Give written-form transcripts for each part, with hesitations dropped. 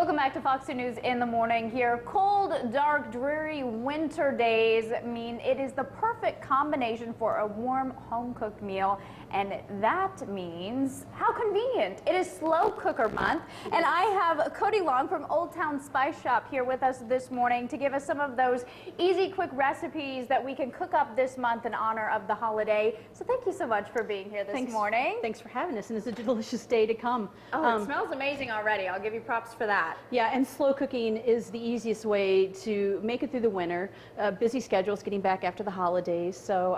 Welcome back to Fox 2 News in the morning here. Cold, dark, dreary winter days mean it is the perfect combination for a warm home-cooked meal. And that means how convenient. It is slow cooker month. And I have Cody Long from Old Town Spice Shop here with us this morning to give us some of those easy, quick recipes that we can cook up this month in honor of the holiday. So thank you so much for being here this morning. Thanks for having us, and it's a delicious day to come. Oh, it smells amazing already. I'll give you props for that. Yeah, and slow cooking is the easiest way to make it through the winter. Busy schedules, getting back after the holidays. So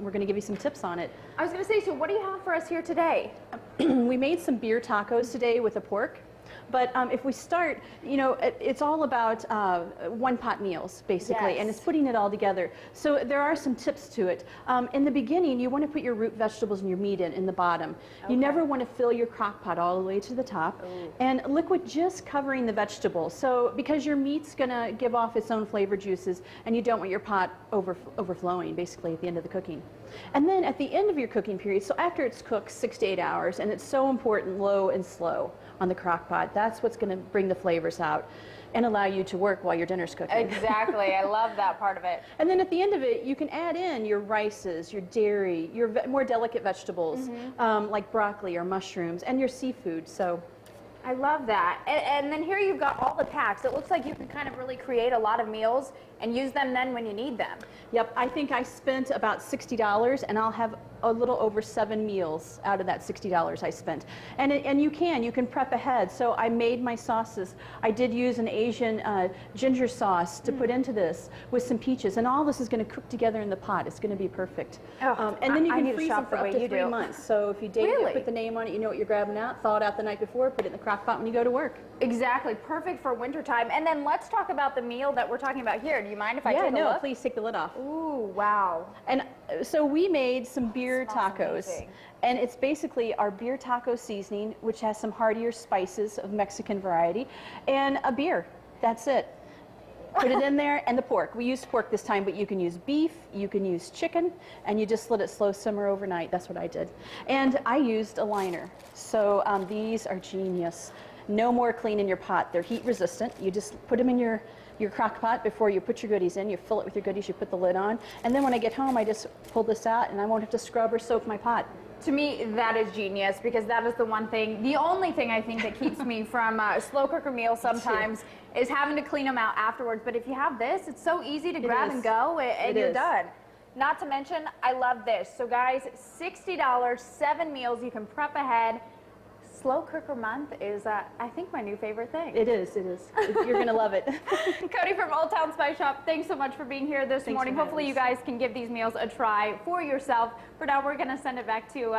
we're going to give you some tips on it. I was going to say, so what do you have for us here today? We made some beer tacos today with a pork. But if we start, it's all about one-pot meals, basically, Yes. and it's putting it all together. So there are some tips to it. In the beginning, you want to put your root vegetables and your meat in the bottom. Okay. You never want to fill your crock pot all the way to the top. Ooh. And liquid just covering the vegetables. So because your meat's going to give off its own flavor juices, and you don't want your pot overflowing, basically, at the end of the cooking. And then at the end of your cooking period, so after it's cooked 6 to 8 hours, and it's so important, low and slow on the crock pot, that's what's going to bring the flavors out and allow you to work while your dinner's cooking. Exactly. I love that part of it. And then at the end of it, you can add in your rices, your dairy, your more delicate vegetables, like broccoli or mushrooms, and your seafood. So I love that. And then here you've got all the packs. It looks like you can kind of really create a lot of meals and use them then when you need them. Yep, I think I spent about $60, and I'll have a little over 7 meals out of that $60 I spent. And you can prep ahead. So I made my sauces. I did use an Asian ginger sauce to put into this with some peaches, and all this is going to cook together in the pot. It's going to be perfect. Oh, and then you I can need to freeze shop them for the up way to you 3 do. months. So if you date Really? it, put the name on it, you know what you're grabbing out, thaw it out the night before, put it in the crock pot when you go to work. Exactly. Perfect for wintertime. And then let's talk about the meal that we're talking about here. Do you mind if I take a look? Yeah, no, please take the lid off. Ooh, wow. And so we made some beer Smells tacos. amazing. And it's basically our beer taco seasoning, which has some heartier spices of Mexican variety, and a beer. That's it. Put it in there, and the pork. We used pork this time, but you can use beef, you can use chicken, and you just let it slow simmer overnight. That's what I did. And I used a liner. So these are genius. No more cleaning your pot. They're heat resistant. You just put them in your crock pot before you put your goodies in. You fill it with your goodies, you put the lid on. And then when I get home, I just pull this out, and I won't have to scrub or soak my pot. To me, that is genius, because that is the one thing, the only thing I think that keeps me from slow cooker meals sometimes is having to clean them out afterwards. But if you have this, it's so easy to grab and go, and you're done. Not to mention, I love this. So guys, $60, 7 meals, you can prep ahead. Slow cooker month is, I think, my new favorite thing. It is, it is. You're going to love it. Cody from Old Town Spice Shop, thanks so much for being here this morning. Hopefully you guys can give these meals a try for yourself. For now, we're going to send it back to